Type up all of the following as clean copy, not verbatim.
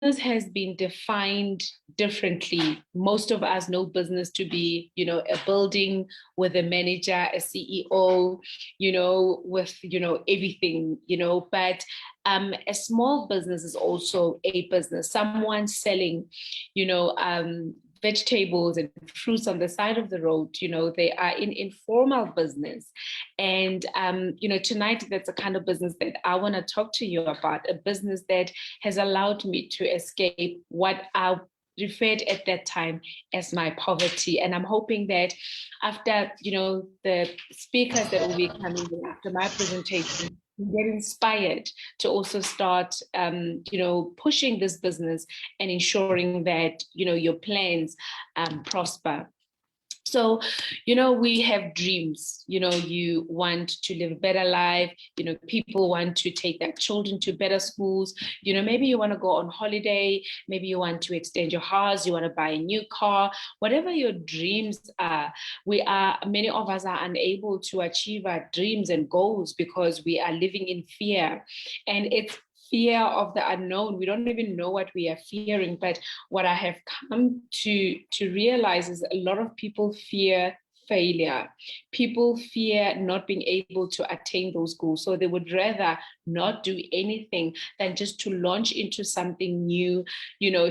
business has been defined differently. Most of us know business to be, a building with a manager, a CEO, with, everything, but a small business is also a business. Someone selling, vegetables and fruits on the side of the road, they are in informal business. And, tonight, that's the kind of business that I want to talk to you about, a business that has allowed me to escape what I referred at that time as my poverty. And I'm hoping that after, the speakers that will be coming in after my presentation, get inspired to also start, pushing this business and ensuring that, your plans prosper. So, we have dreams, you want to live a better life, people want to take their children to better schools, maybe you want to go on holiday, maybe you want to extend your house, you want to buy a new car, whatever your dreams are, many of us are unable to achieve our dreams and goals because we are living in fear. And it's fear of the unknown. We don't even know what we are fearing. But what I have come to realize is a lot of people fear failure. People fear not being able to attain those goals. So they would rather not do anything than just to launch into something new,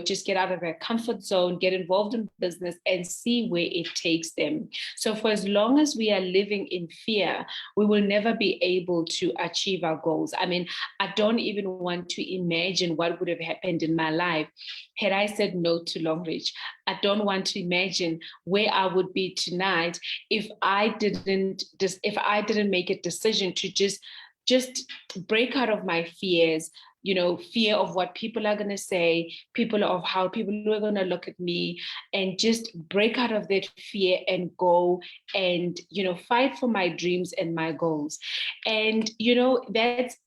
just get out of their comfort zone, get involved in business and see where it takes them. So for as long as we are living in fear, we will never be able to achieve our goals. I mean, I don't even want to imagine what would have happened in my life had I said no to Longreach. I don't want to imagine where I would be tonight if I didn't make a decision to just break out of my fears, fear of what people are going to say, of how people are going to look at me, and just break out of that fear and go and, fight for my dreams and my goals. And,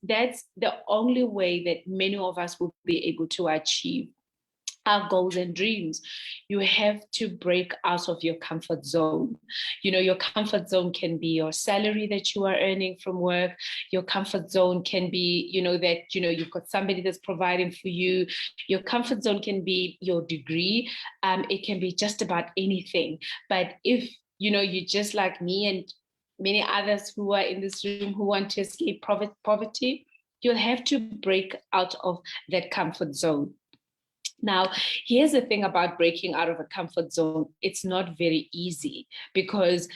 that's the only way that many of us will be able to achieve our goals and dreams. You have to break out of your comfort zone. Your comfort zone can be your salary that you are earning from work. Your comfort zone can be, that, you've got somebody that's providing for you. Your comfort zone can be your degree. It can be just about anything. But if, you're just like me and many others who are in this room who want to escape poverty, you'll have to break out of that comfort zone. Now, here's the thing about breaking out of a comfort zone. It's not very easy because,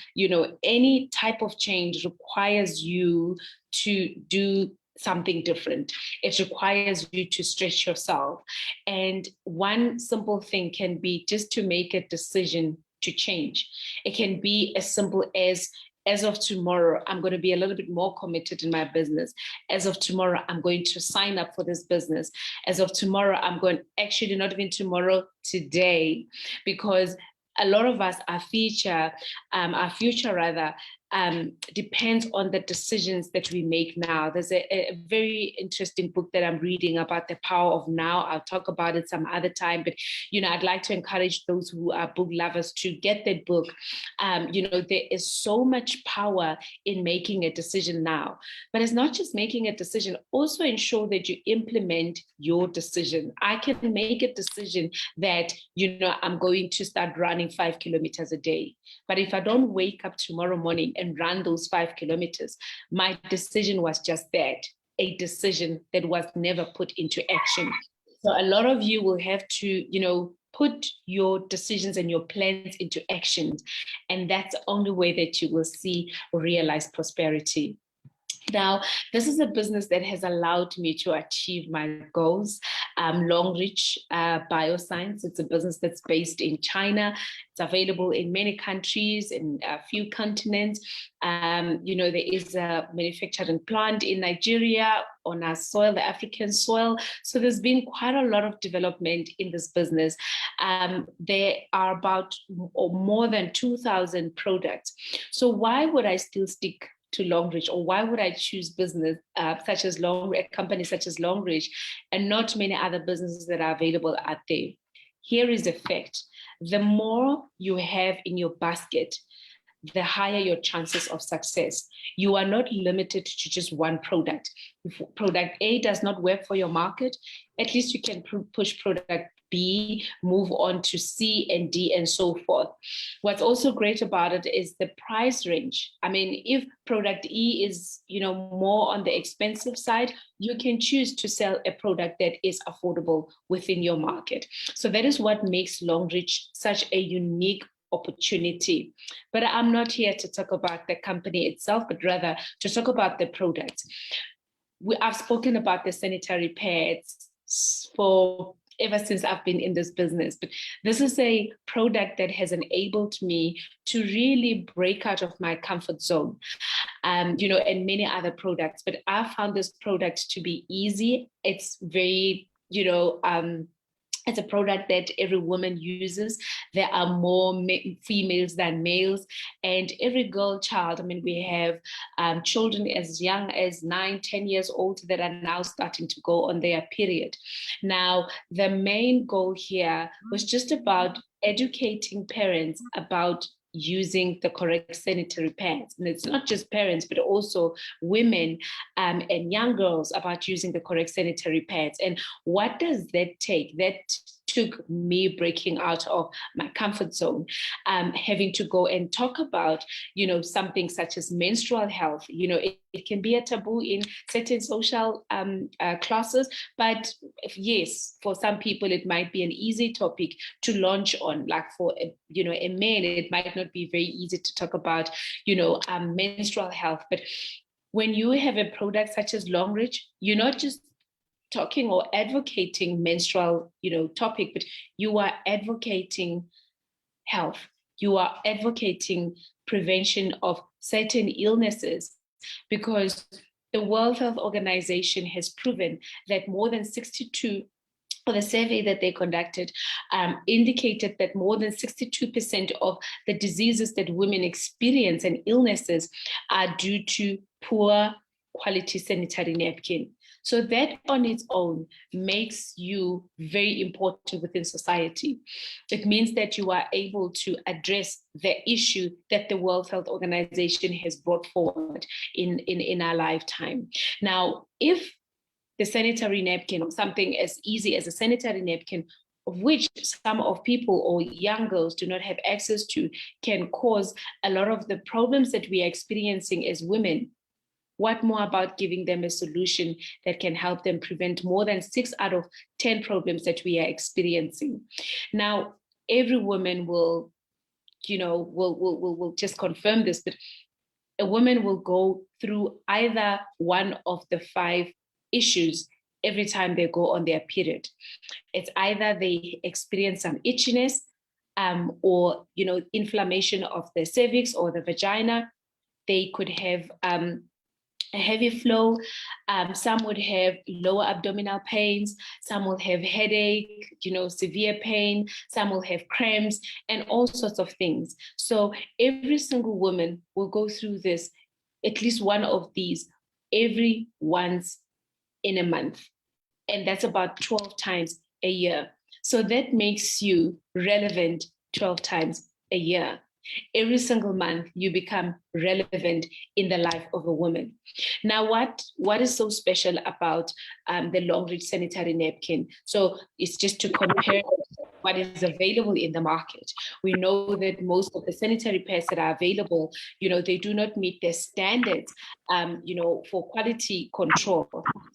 any type of change requires you to do something different. It requires you to stretch yourself. And one simple thing can be just to make a decision to change. It can be as simple as of tomorrow, I'm going to be a little bit more committed in my business. As of tomorrow, I'm going to sign up for this business. As of tomorrow, actually not even tomorrow, today, because a lot of us, our future depends on the decisions that we make now. There's a very interesting book that I'm reading about the power of now. I'll talk about it some other time, but, I'd like to encourage those who are book lovers to get that book. There is so much power in making a decision now, but it's not just making a decision, also ensure that you implement your decision. I can make a decision that, I'm going to start running 5 kilometers a day. But if I don't wake up tomorrow morning and run those 5 kilometers, my decision was just that, a decision that was never put into action. So a lot of you will have to, put your decisions and your plans into action. And that's the only way that you will see or realize prosperity. Now, this is a business that has allowed me to achieve my goals. Longreach Bioscience, it's a business that's based in China. It's available in many countries, in a few continents. There is a manufacturing plant in Nigeria on our soil, the African soil. So there's been quite a lot of development in this business. There are about more than 2,000 products. So why would I still stick to Longreach, or why would I choose business such as a company such as Longreach and not many other businesses that are available out there? Here is the fact: the more you have in your basket, the higher your chances of success. You are not limited to just one product. If product A does not work for your market, at least you can push product B, move on to C and D and so forth. What's also great about it is the price range. I mean, if product E is, more on the expensive side, you can choose to sell a product that is affordable within your market. So that is what makes Longreach such a unique opportunity. But I'm not here to talk about the company itself, but rather to talk about the products. I've spoken about the sanitary pads for ever since I've been in this business, but this is a product that has enabled me to really break out of my comfort zone, and many other products. But I found this product to be easy. It's very, it's a product that every woman uses. There are more females than males. And every girl child, I mean, we have children as young as 9, 10 years old that are now starting to go on their period. Now, the main goal here was just about educating parents about using the correct sanitary pads. And it's not just parents, but also women and young girls about using the correct sanitary pads. And what does that take? That took me breaking out of my comfort zone, having to go and talk about, something such as menstrual health. It can be a taboo in certain social classes, but yes, for some people, it might be an easy topic to launch on. Like for, a man, it might not be very easy to talk about, menstrual health. But when you have a product such as Longreach, you're not just talking or advocating menstrual, topic, but you are advocating health. You are advocating prevention of certain illnesses, because the World Health Organization has proven that more than 62, or the survey that they conducted, indicated that more than 62% of the diseases that women experience and illnesses are due to poor quality sanitary napkin. So that on its own makes you very important within society. It means that you are able to address the issue that the World Health Organization has brought forward in our lifetime. Now, if the sanitary napkin, or something as easy as a sanitary napkin, of which some of people or young girls do not have access to, can cause a lot of the problems that we are experiencing as women, what more about giving them a solution that can help them prevent more than 6 out of 10 problems that we are experiencing? Now, every woman will just confirm this, but a woman will go through either one of the 5 issues every time they go on their period. It's either they experience some itchiness, or inflammation of the cervix or the vagina. They could have a heavy flow. Some would have lower abdominal pains. Some will have headache, severe pain. Some will have cramps and all sorts of things. So every single woman will go through this, at least one of these, every once in a month. And that's about 12 times a year. So that makes you relevant 12 times a year. Every single month, you become relevant in the life of a woman. Now, what is so special about the Longreach sanitary napkin? So it's just to compare what is available in the market. We know that most of the sanitary pads that are available, they do not meet the standards, for quality control.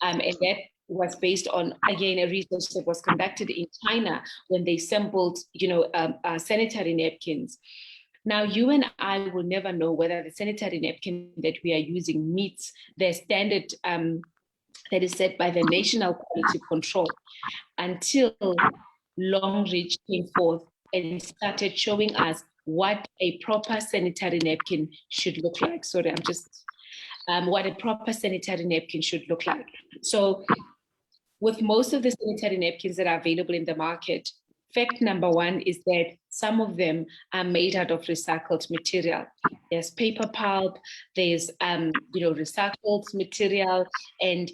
And that was based on, again, a research that was conducted in China when they sampled, sanitary napkins. Now, you and I will never know whether the sanitary napkin that we are using meets the standard that is set by the National Quality Control, until Longreach came forth and started showing us what a proper sanitary napkin should look like. Sorry, what a proper sanitary napkin should look like. So with most of the sanitary napkins that are available in the market, fact number 1 is that some of them are made out of recycled material. There's paper pulp, there's recycled material, and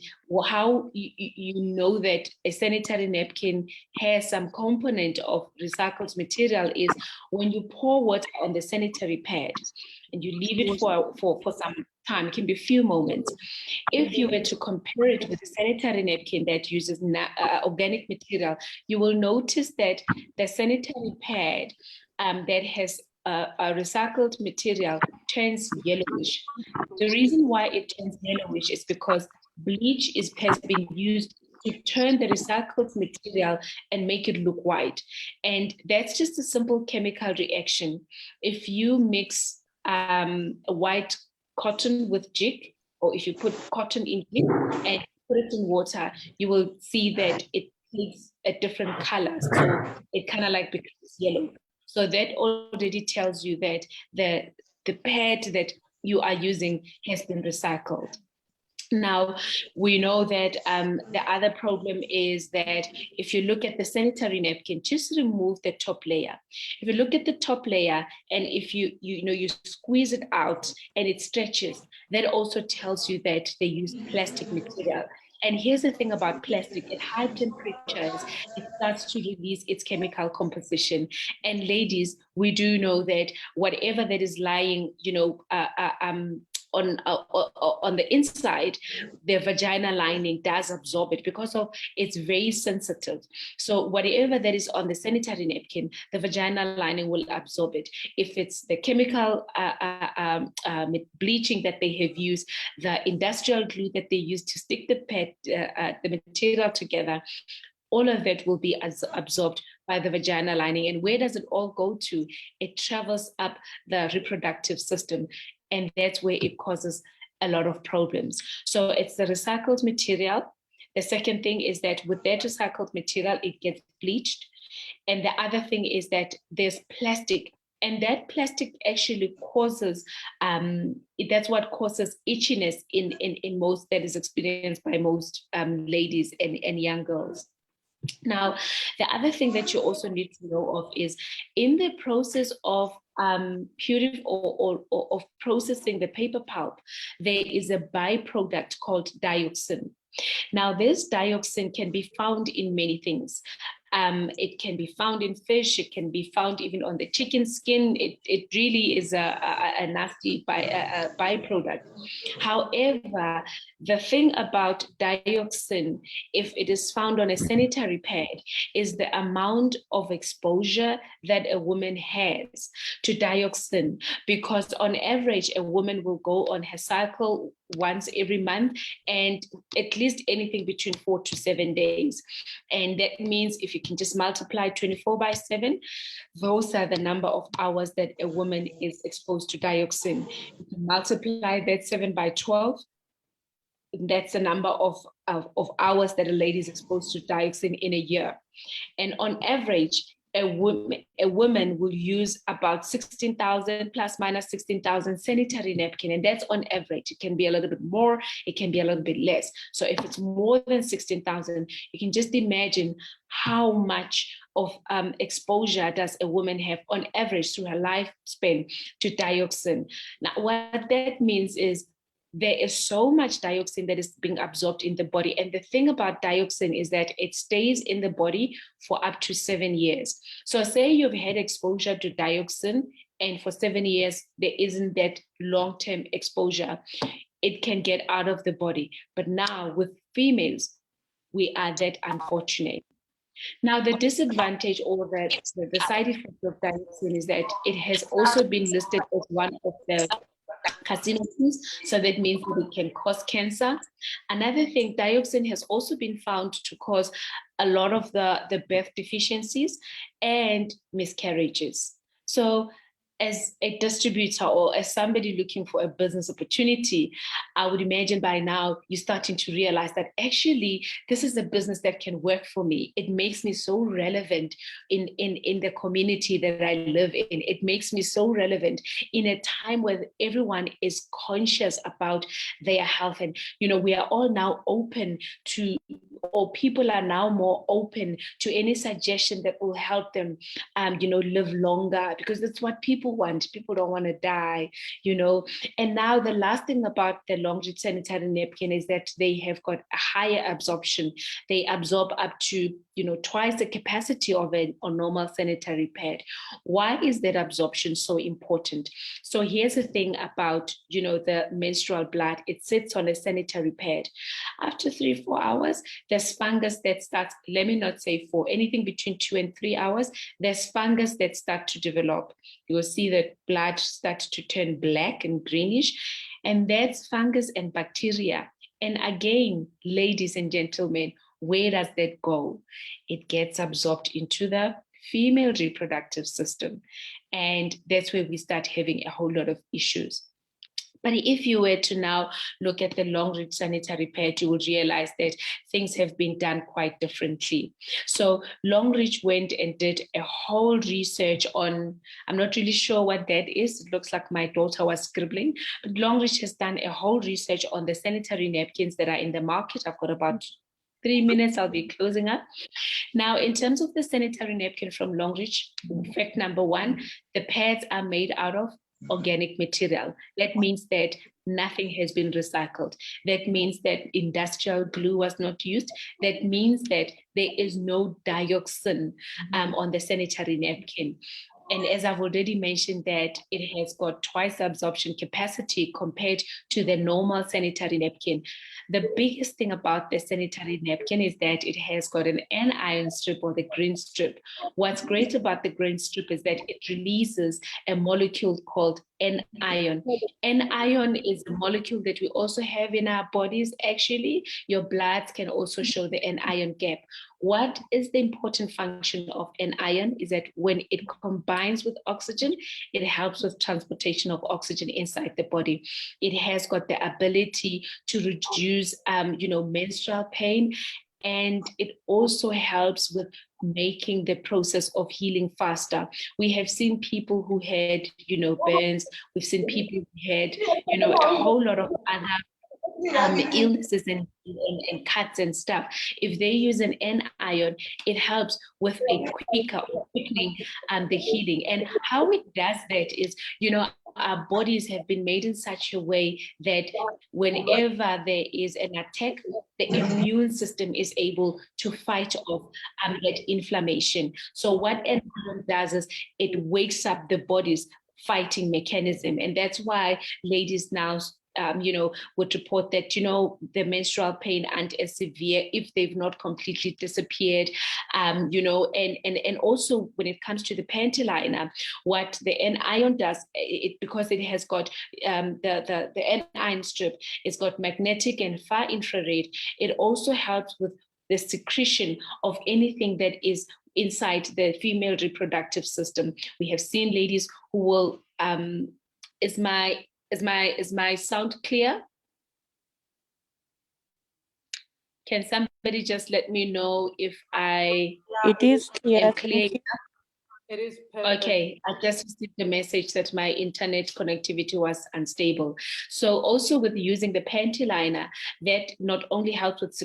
how you know that a sanitary napkin has some component of recycled material is when you pour water on the sanitary pad and you leave it for some time, it can be a few moments. If you were to compare it with a sanitary napkin that uses organic material, you will notice that the sanitary pad that has a recycled material turns yellowish. The reason why it turns yellowish is because bleach has been used to turn the recycled material and make it look white. And that's just a simple chemical reaction. If you mix white cotton with jig, or if you put cotton in jig and put it in water, you will see that it takes a different color. So it kind of like becomes yellow. So that already tells you that the pad that you are using has been recycled. Now, we know that the other problem is that if you look at the sanitary napkin, just remove the top layer. If you look at the top layer and if you squeeze it out and it stretches, that also tells you that they use plastic material. And here's the thing about plastic: at high temperatures, it starts to release its chemical composition. And ladies, we do know that whatever that is lying, on the inside, the vagina lining does absorb it because of it's very sensitive. So whatever that is on the sanitary napkin, the vagina lining will absorb it. If it's the chemical bleaching that they have used, the industrial glue that they use to stick the material together, all of that will be absorbed by the vagina lining. And where does it all go to? It travels up the reproductive system. And that's where it causes a lot of problems. So it's the recycled material. The second thing is that with that recycled material, it gets bleached. And the other thing is that there's plastic. And that plastic actually causes, that's what causes itchiness in most, that is experienced by most ladies and young girls. Now, the other thing that you also need to know of is in the process of purifying or of processing the paper pulp, there is a byproduct called dioxin. Now, this dioxin can be found in many things. It can be found in fish. It can be found even on the chicken skin. It really is a nasty byproduct. However, the thing about dioxin, if it is found on a sanitary pad, is the amount of exposure that a woman has to dioxin. Because on average, a woman will go on her cycle once every month, and at least anything between 4 to 7 days. And that means if you can just multiply 24/7, those are the number of hours that a woman is exposed to dioxin. You can multiply that 7/12. That's the number of hours that a lady is exposed to dioxin in a year. And on average, a woman will use about 16,000 plus minus 16,000 sanitary napkin, and that's on average. It can be a little bit more, it can be a little bit less. So if it's more than 16,000, you can just imagine how much of exposure does a woman have on average through her lifespan to dioxin. Now, what that means is there is so much dioxin that is being absorbed in the body. And the thing about dioxin is that it stays in the body for up to 7 years. So say you've had exposure to dioxin and for 7 years, there isn't that long-term exposure. It can get out of the body. But now with females, we are that unfortunate. Now, the disadvantage or the side effect of dioxin is that it has also been listed as one of the carcinogens, so that means that it can cause cancer. Another thing, dioxin has also been found to cause a lot of the birth deficiencies and miscarriages. So as a distributor or as somebody looking for a business opportunity, I would imagine by now you're starting to realize that actually this is a business that can work for me. It makes me so relevant in the community that I live in. It makes me so relevant in a time where everyone is conscious about their health. And, we are all now open to or people are now more open to any suggestion that will help them, live longer, because that's what people want. People don't want to die, And now the last thing about the long reach sanitary napkin is that they have got a higher absorption. They absorb up to, twice the capacity of a normal sanitary pad. Why is that absorption so important? So here's the thing about, the menstrual blood. It sits on a sanitary pad. After 3-4 hours, there's fungus that starts, let me not say 4, anything between 2 and 3 hours, there's fungus that start to develop. You will see that blood starts to turn black and greenish, and that's fungus and bacteria. And again, ladies and gentlemen, where does that go? It gets absorbed into the female reproductive system. And that's where we start having a whole lot of issues. But if you were to now look at the long reach sanitary pad, you would realize that things have been done quite differently. So long reach went and did a whole research on, I'm not really sure what that is. It looks like my daughter was scribbling, but long reach has done a whole research on the sanitary napkins that are in the market. I've got about 3 minutes, I'll be closing up. Now, in terms of the sanitary napkin from Longreach, fact number 1, the pads are made out of organic material. That means that nothing has been recycled. That means that industrial glue was not used. That means that there is no dioxin on the sanitary napkin. And as I've already mentioned, that it has got twice the absorption capacity compared to the normal sanitary napkin. The biggest thing about the sanitary napkin is that it has got an anion strip, or the green strip. What's great about the green strip is that it releases a molecule called anion. Anion is a molecule that we also have in our bodies. Actually, your bloods can also show the anion gap. What is the important function of anion is that when it combines with oxygen, it helps with transportation of oxygen inside the body. It has got the ability to reduce, menstrual pain, and it also helps with making the process of healing faster. We have seen people who had, burns. We've seen people who had, a whole lot of other illnesses and cuts and stuff. If they use an anion, it helps with a quicker or quickening the healing. And how it does that is, our bodies have been made in such a way that whenever there is an attack, the immune system is able to fight off that inflammation. So what anion does is it wakes up the body's fighting mechanism. And that's why ladies now would report that, the menstrual pain aren't as severe if they've not completely disappeared, and also when it comes to the panty what the anion does, because it has got the anion strip, it's got magnetic and far infrared, it also helps with the secretion of anything that is inside the female reproductive system. We have seen ladies who will, is my sound clear? Can somebody just let me know if it is clear. Am clear? It is perfect. Okay, I just received the message that my internet connectivity was unstable. So also with using the panty liner, that not only helps with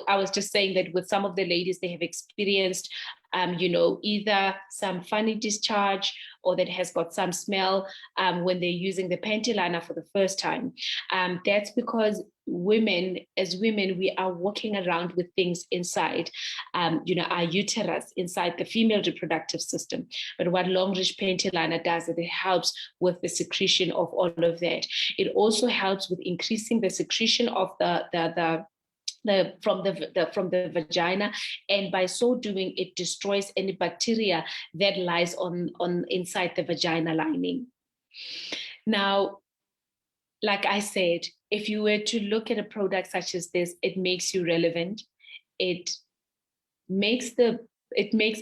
I was just saying that with some of the ladies, they have experienced either some funny discharge or that has got some smell when they're using the panty liner for the first time. That's because as women, we are walking around with things inside, our uterus, inside the female reproductive system. But what long reach panty liner does is it helps with the secretion of all of that. It also helps with increasing the secretion of from the vagina, and by so doing, it destroys any bacteria that lies on inside the vagina lining. Now, like I said, if you were to look at a product such as this, it makes you relevant. It makes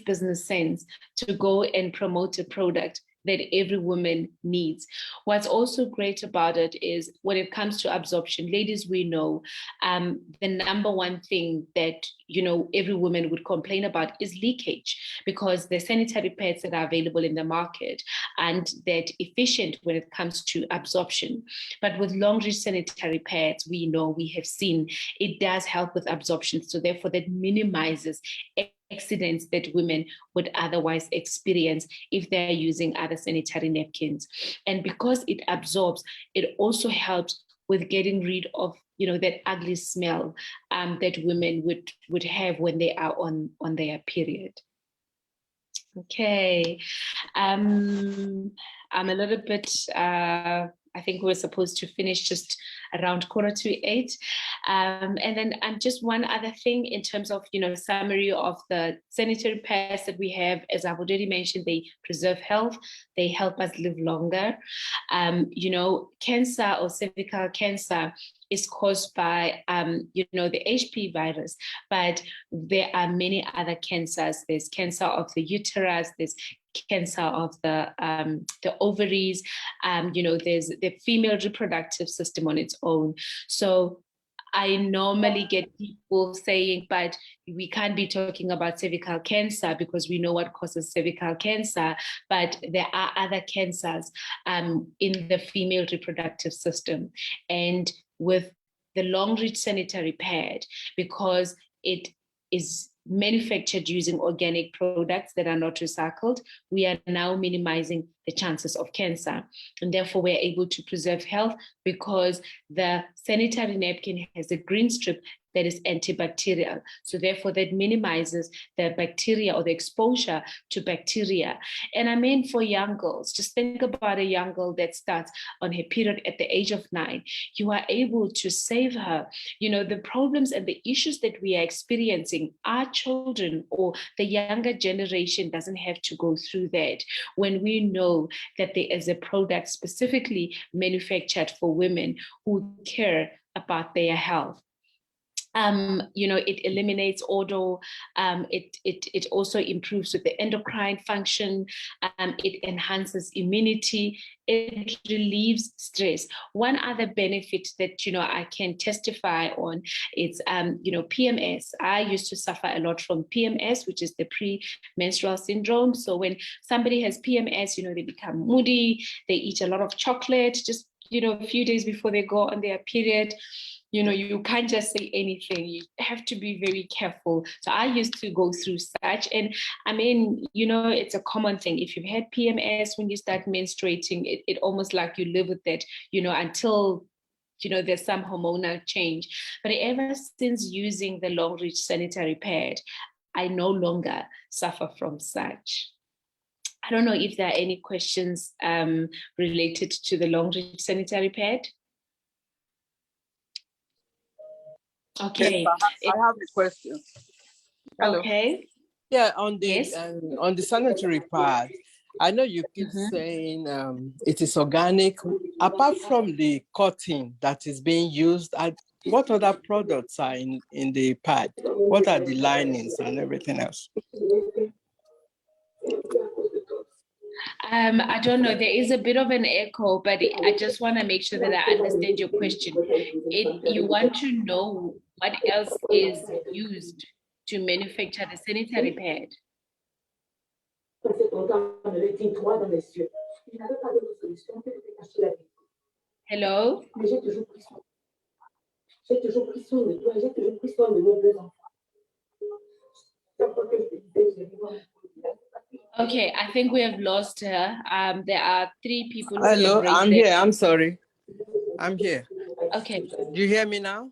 business sense to go and promote a product that every woman needs. What's also great about it is when it comes to absorption, ladies, we know the number one thing that, you know, every woman would complain about is leakage, because the sanitary pads that are available in the market aren't that efficient when it comes to absorption. But with long-reach sanitary pads, we know, we have seen, it does help with absorption. So therefore that minimizes accidents that women would otherwise experience if they're using other sanitary napkins. And because it absorbs, it also helps with getting rid of, you know, that ugly smell that women would have when they are on their period. Okay, I'm a little bit, I think we're supposed to finish just around 7:45. And then just one other thing in terms of, you know, summary of the sanitary pads that we have, as I've already mentioned, they preserve health, they help us live longer. You know, cancer or cervical cancer is caused by, you know, the HP virus, but there are many other cancers. There's cancer of the uterus, there's cancer of the ovaries, you know, there's the female reproductive system on its own. So I normally get people saying, but we can't be talking about cervical cancer because we know what causes cervical cancer, but there are other cancers in the female reproductive system. And with the long-reach sanitary pad, because it is manufactured using organic products that are not recycled, we are now minimizing the chances of cancer. And therefore, we're able to preserve health because the sanitary napkin has a green strip that is antibacterial. So therefore, that minimizes the bacteria or the exposure to bacteria. And I mean, for young girls, just think about a young girl that starts on her period at the age of 9. You are able to save her. You know, the problems and the issues that we are experiencing, our children or the younger generation doesn't have to go through that when we know that there is a product specifically manufactured for women who care about their health. You know, it eliminates odor. It also improves with the endocrine function. It enhances immunity. It relieves stress. One other benefit that, you know, I can testify on is, you know, PMS. I used to suffer a lot from PMS, which is the premenstrual syndrome. So when somebody has PMS, you know, they become moody. They eat a lot of chocolate just, you know, a few days before they go on their period. You know, you can't just say anything. You have to be very careful. So I used to go through such. And I mean, you know, it's a common thing. If you've had PMS, when you start menstruating, it almost like you live with that, you know, until, you know, there's some hormonal change. But ever since using the long-reach sanitary pad, I no longer suffer from such. I don't know if there are any questions related to the long-reach sanitary pad. Okay. Yes, I have a question. Hello. Okay. Yeah, on the sanitary pad, I know you keep saying it is organic. Apart from the cotton that is being used, what other products are in the pad? What are the linings and everything else? I don't know. There is a bit of an echo, but I just want to make sure that I understand your question. You want to know what else is used to manufacture the sanitary pad? Hello? Okay, I think we have lost her. There are 3 people who Hello, have I'm here. I'm sorry. I'm here. Okay. Do you hear me now?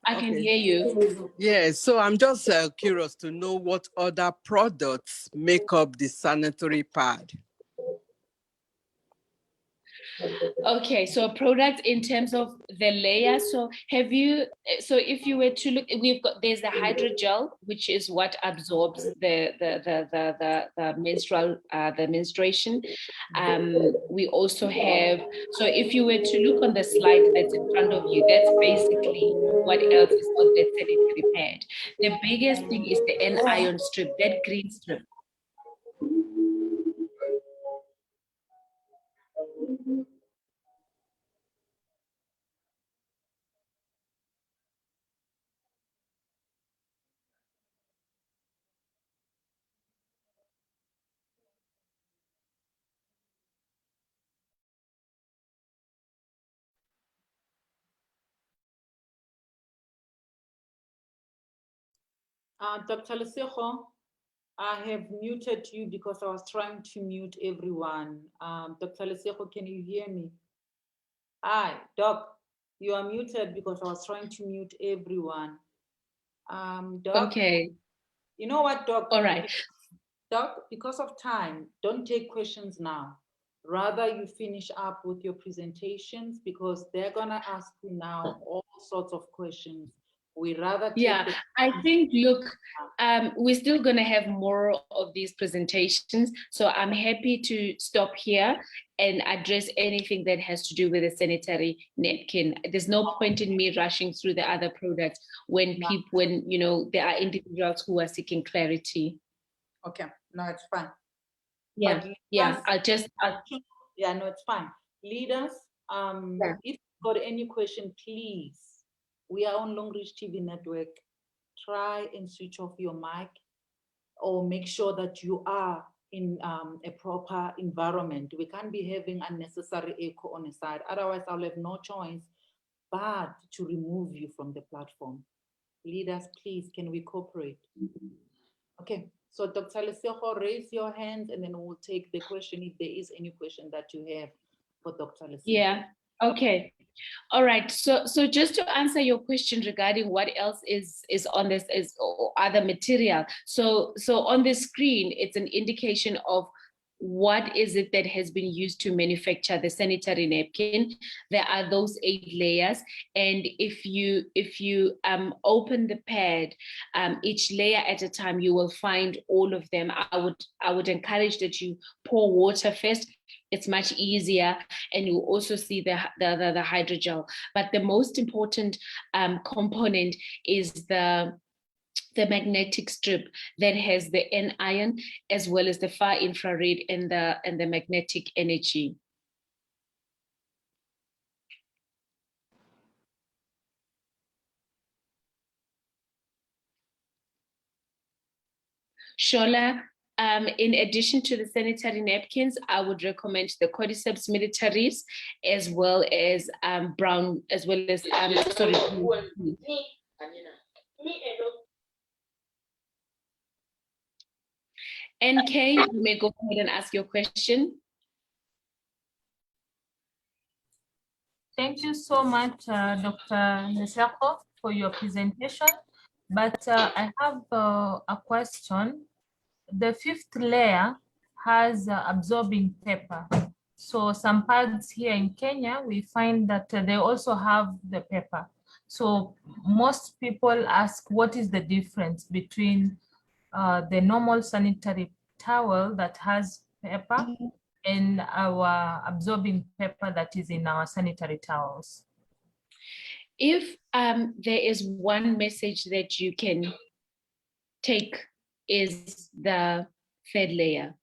I can hear you. Yeah, so I'm just curious to know what other products make up the sanitary pad. Okay, so product in terms of the layer. So if you were to look, there's the hydrogel, which is what absorbs the menstrual the menstruation. We also have, so if you were to look on the slide that's in front of you, that's basically what else is on that sanitary pad. The biggest thing is the anion strip, that green strip. Dr. Lesego, I have muted you because I was trying to mute everyone. Dr. Lesego, can you hear me? Hi, Doc, you are muted because I was trying to mute everyone. Doc, Okay. You know what, Doc? All right. Doc, because of time, don't take questions now. Rather, you finish up with your presentations because they're gonna ask you now all sorts of questions. We rather take I think, look, we're still going to have more of these presentations. So I'm happy to stop here and address anything that has to do with a sanitary napkin. There's no point in me rushing through the other products when there are individuals who are seeking clarity. Okay, no, it's fine. Yeah, but yeah. No, it's fine. Leaders, if you've got any question, please. We are on Long Reach TV Network. Try and switch off your mic or make sure that you are in a proper environment. We can't be having unnecessary echo on the side. Otherwise, I'll have no choice but to remove you from the platform. Leaders, please, can we cooperate? Okay, so Dr. Lesego, raise your hand and then we'll take the question if there is any question that you have for Dr. Lesego. Yeah, okay. All right. So just to answer your question regarding what else is on this is other material. So on the screen, it's an indication of what is it that has been used to manufacture the sanitary napkin. There are those 8 layers, and if you open the pad, each layer at a time, you will find all of them. I would encourage that you pour water first. It's much easier, and you also see the hydrogel. But the most important component is the magnetic strip that has the anion as well as the far infrared and the magnetic energy. Shola, in addition to the sanitary napkins, I would recommend the cordyceps militaris as well as brown, as well as NK, you may go ahead and ask your question. Thank you so much, Dr. Lesego, for your presentation. But I have a question. The 5th layer has absorbing paper. So some pads here in Kenya, we find that they also have the paper. So most people ask, what is the difference between the normal sanitary towel that has paper and our absorbing paper that is in our sanitary towels? If there is one message that you can take, is the 3rd layer.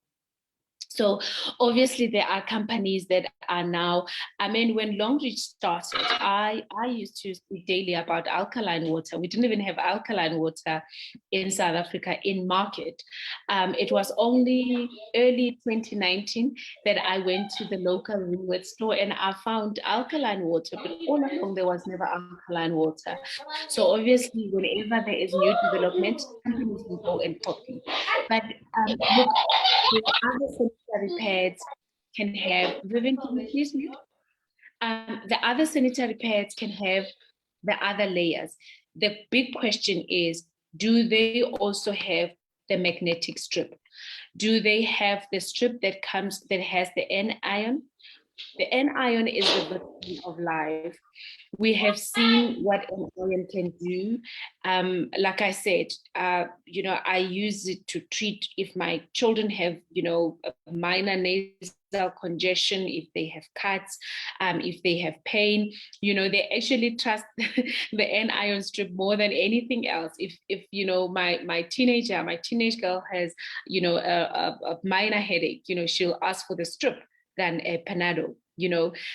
So obviously there are companies that are now, when Long Reach started, I used to speak daily about alkaline water. We didn't even have alkaline water in South Africa in market. It was only early 2019 that I went to the local Woolworths store and I found alkaline water, but all along there was never alkaline water. So obviously whenever there is new development, companies will go and copy. But look, the other sanitary pads can have, Vivian, can you please mute? The other sanitary pads can have the other layers. The big question is, do they also have the magnetic strip? Do they have the strip that has the anion? The anion is the battery of life. We have seen what an anion can do. Like I said, I use it to treat if my children have, a minor nasal congestion, if they have cuts, if they have pain, they actually trust the anion strip more than anything else. If my teenage girl has, a minor headache, she'll ask for the strip than a Panado,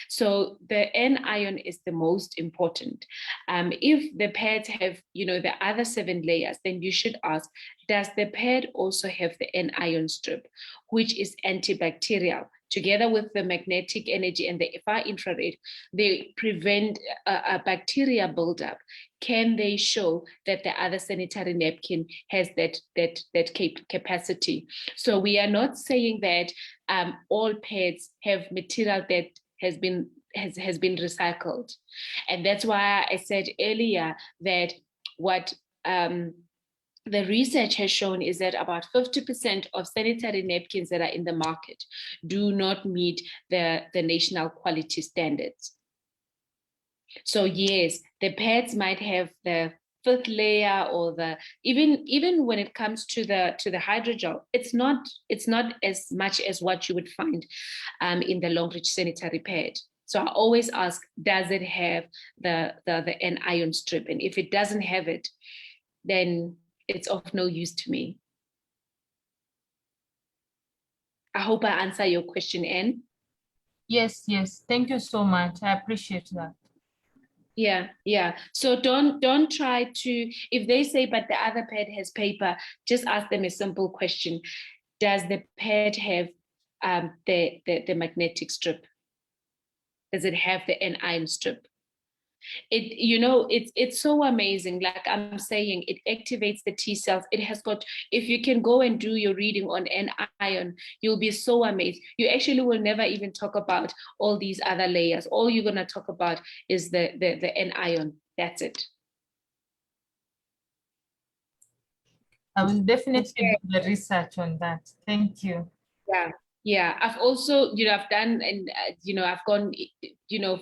So the anion is the most important. If the pads have, the other 7 layers, then you should ask, does the pad also have the anion strip, which is antibacterial, together with the magnetic energy and the far infrared, they prevent a bacteria buildup. Can they show that the other sanitary napkin has that capacity? So we are not saying that all pads have material that has been recycled. And that's why I said earlier that what the research has shown is that about 50% of sanitary napkins that are in the market do not meet the national quality standards. So yes, the pads might have the fifth layer, or the even when it comes to the hydrogel, it's not as much as what you would find in the long reach sanitary pad. So I always ask, does it have the anion strip? And if it doesn't have it, then it's of no use to me. I hope I answer your question, Anne. Yes, yes. Thank you so much. I appreciate that. Yeah. So don't try to, if they say, but the other pad has paper, just ask them a simple question. Does the pad have the magnetic strip? Does it have the anion strip? It's so amazing. Like I'm saying, it activates the T cells. It has got, if you can go and do your reading on anion, you'll be so amazed. You actually will never even talk about all these other layers. All you're going to talk about is the anion. That's it. I will definitely do the research on that. Thank you. Yeah. I've also, I've done, and, I've gone,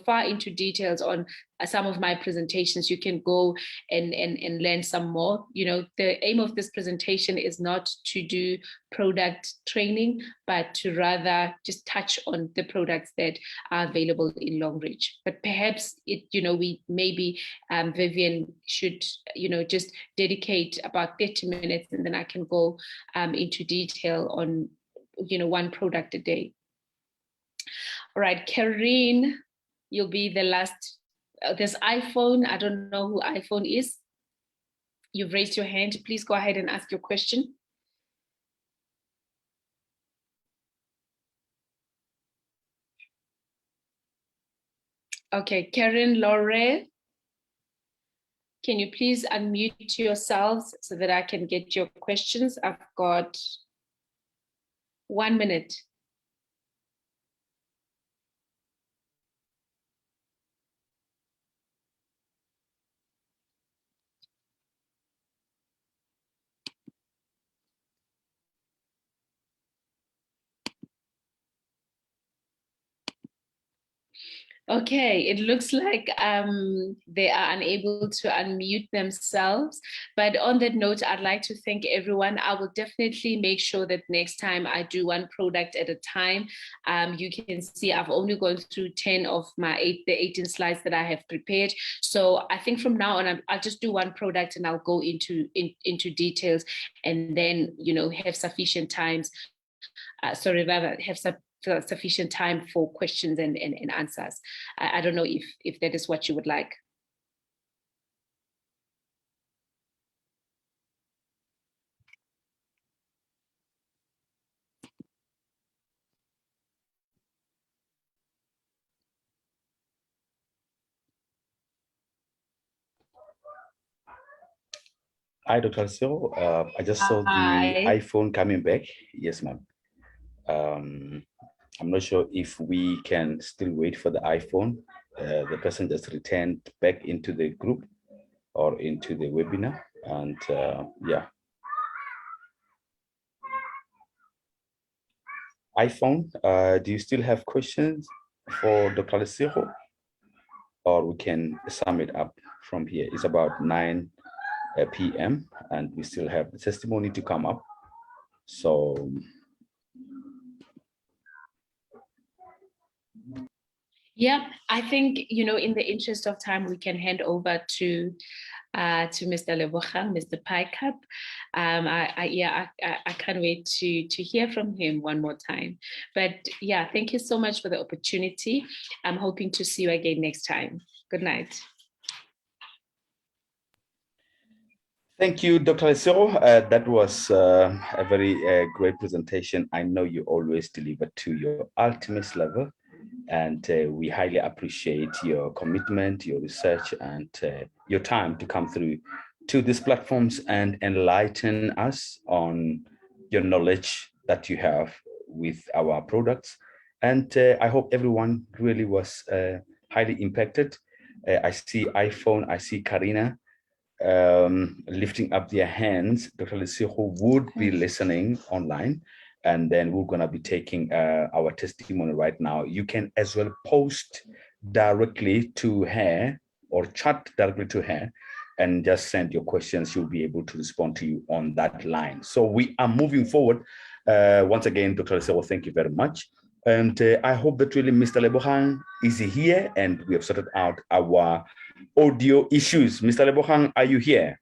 far into details on some of my presentations. You can go and learn some more. The aim of this presentation is not to do product training, but to rather just touch on the products that are available in Long Reach. But perhaps we maybe Vivian should, just dedicate about 30 minutes, and then I can go into detail on one product a day. All right, Karine, you'll be the last. There's iPhone. I don't know who iPhone is. You've raised your hand. Please go ahead and ask your question. Okay, Karen, Laure, can you please unmute yourselves so that I can get your questions? I've got 1 minute. Okay, it looks like they are unable to unmute themselves. But on that note, I'd like to thank everyone. I will definitely make sure that next time I do one product at a time. You can see I've only gone through 10 of the 18 slides that I have prepared. So I think from now on, I'll just do one product and I'll go into details, and then, have sufficient times. Have sufficient time for questions and answers. I don't know if that is what you would like. Hi, Dr. Cyril. I just saw the iPhone coming back. Yes, ma'am. I'm not sure if we can still wait for the iPhone. The person just returned back into the group or into the webinar. And yeah. iPhone, do you still have questions for Dr. Cyril? Or we can sum it up from here. It's about 9 p.m. and we still have the testimony to come up. So yeah, I think, in the interest of time, we can hand over to Mr. Lebogang, Mr. Pickup. I can't wait to hear from him one more time. But yeah, thank you so much for the opportunity. I'm hoping to see you again next time. Good night. Thank you, Dr. Lesiro. That was a very great presentation. I know you always deliver to your ultimate level, and we highly appreciate your commitment, your research, and your time to come through to these platforms and enlighten us on your knowledge that you have with our products. And I hope everyone really was highly impacted. I see iPhone, I see Karina lifting up their hands. Dr. Lesiro would be listening online, and then we're going to be taking our testimony right now. You can as well post directly to her or chat directly to her and just send your questions. She'll be able to respond to you on that line. So we are moving forward. Once again, Dr. Lesiro, thank you very much. And I hope that really Mr. Lebohang is here and we have sorted out our audio issues. Mr. Lebohang, are you here?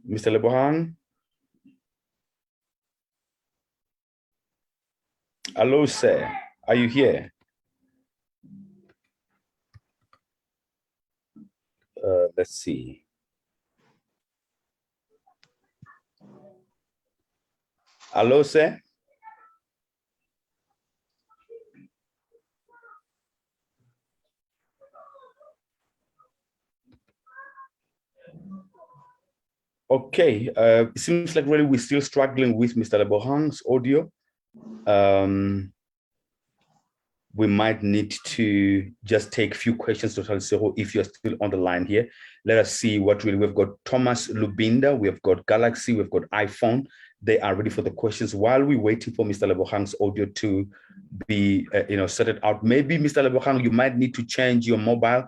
Mr. Lebohang? Hello, sir. Are you here? Let's see. Hello, sir. Okay, it seems like really we're still struggling with Mr. Lebohang's audio. We might need to just take a few questions to Dr. Lesiro if you're still on the line here. Let us see what really we've got. Thomas Lubinda, we've got Galaxy, we've got iPhone. They are ready for the questions. While we're waiting for Mr. Lebohang's audio to be, sorted out, maybe Mr. Lebohang, you might need to change your mobile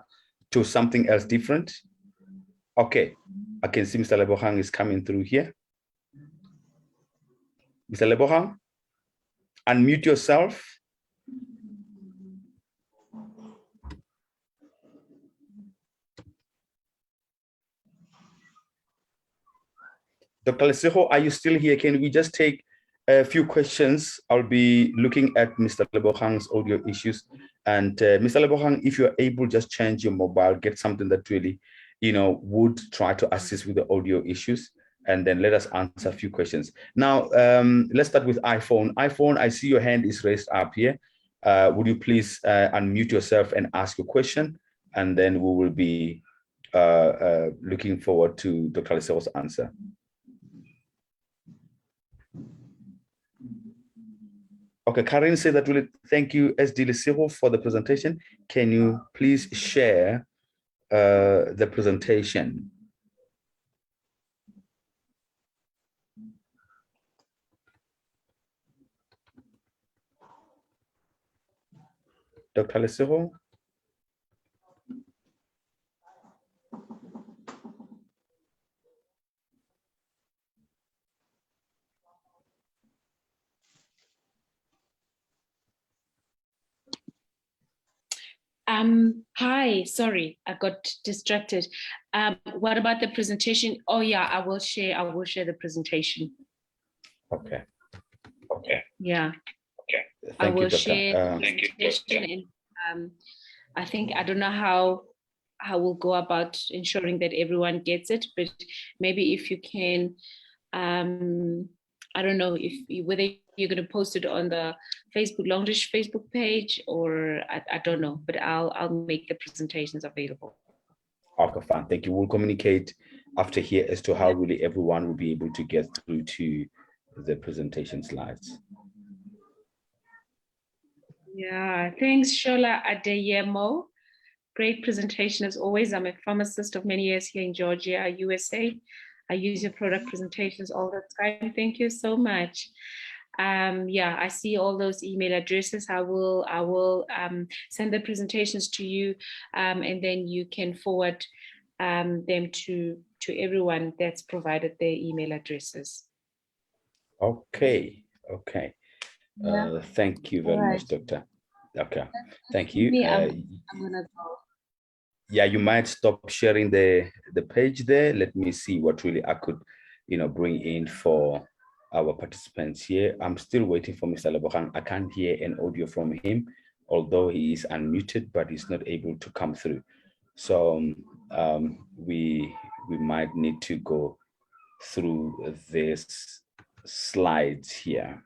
to something else different. Okay, I can see Mr. Lebohang is coming through here. Mr. Lebohang, unmute yourself. Dr. Lesiro, are you still here? Can we just take a few questions? I'll be looking at Mr. Lebohang's audio issues. And Mr. Lebohang, if you're able, just change your mobile, get something that really, would try to assist with the audio issues. And then let us answer a few questions. Now, let's start with iPhone. iPhone, I see your hand is raised up here. Would you please unmute yourself and ask your question? And then we will be looking forward to Dr. Lesiro's answer. Okay, Karin said that really thank you, SD Lesiro, for the presentation. Can you please share the presentation? Dr. Lesiro? Hi, sorry, I got distracted. What about the presentation? Oh yeah, I will share the presentation. Okay. Yeah. Okay. I will share the presentation and I don't know how we'll go about ensuring that everyone gets it, but maybe if you can, I don't know whether you're going to post it on the Facebook Longdish Facebook page or I don't know, but I'll make the presentations available. Okay, fine. Thank you. We'll communicate after here as to how really everyone will be able to get through to the presentation slides. Yeah, thanks, Shola Adeyemo. Great presentation as always. I'm a pharmacist of many years here in Georgia, USA. I use your product presentations all the time. Thank you so much. Yeah, I see all those email addresses. I will send the presentations to you, and then you can forward them to everyone that's provided their email addresses. Okay. Yeah. Thank you very much, Doctor. Okay, thank you. I'm gonna go. Yeah, you might stop sharing the page there. Let me see what really I could, bring in for our participants here. I'm still waiting for Mr. Lebohang. I can't hear an audio from him. although he is unmuted, but he's not able to come through. So we might need to go through these slides here.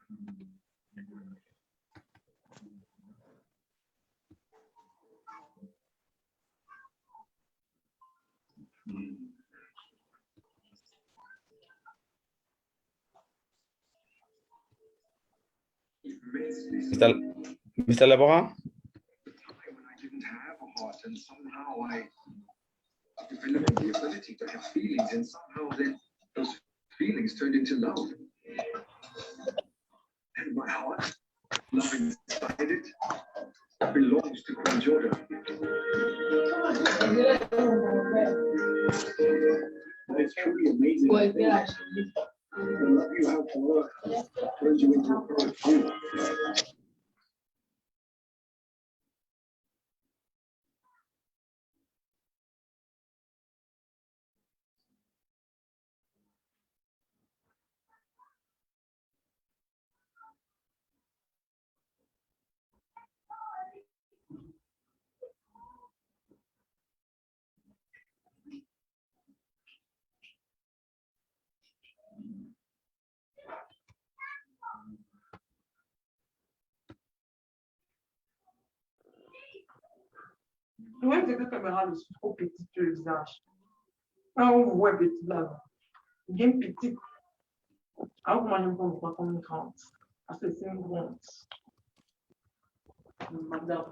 Mr. Labora? I didn't have a heart, and somehow I developed the ability to have feelings, and somehow then those feelings turned into love. And my heart, love inside it, belongs to Queen Jordan. It's truly amazing. The love you have for her turns you into a poet too. When the caméra est trop petite sur le visage, quand on voit petit là, bien petit, alors comment on peut voir comme une grande? Parce que c'est une grande. Madame,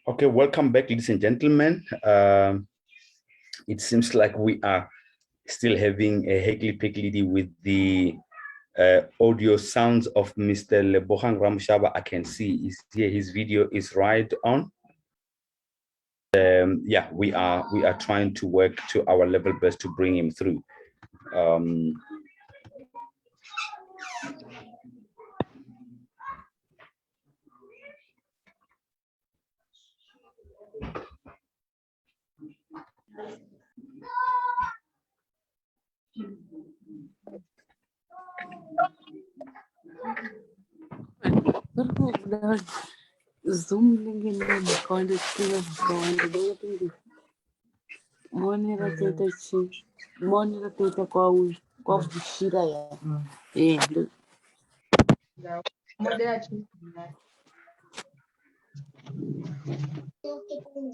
Okay, welcome back, ladies and gentlemen. It seems like we are still having a higgledy-piggledy with the audio sounds of Mr. Lebohang Ramushaba. I can see here his video is right on. Yeah, we are trying to work to our level best to bring him through. Zoom link in the contact monitor data kwa bushira ya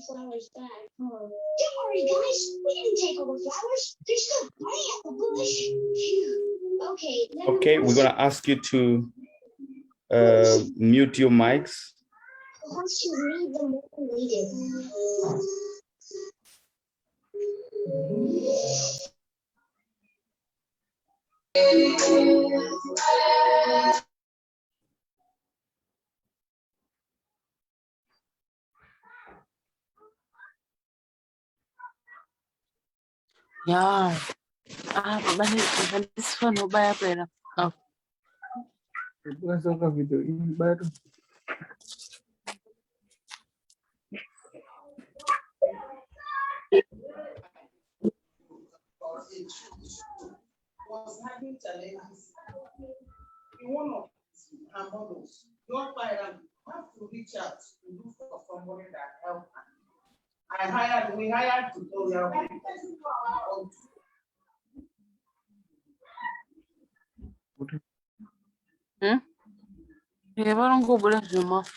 flowers back. Don't worry, guys. We didn't take all the flowers. There's still plenty at the bush. Phew. Okay. Okay, we're gonna ask you to mute your mics. The horseshoes need them more than we do. yeah. But this one no buy a oh. Was having challenges in one of her models. Your parent have to reach out to look for somebody that help her. We hired tutorial. Yeah, but don't go bless your mouth.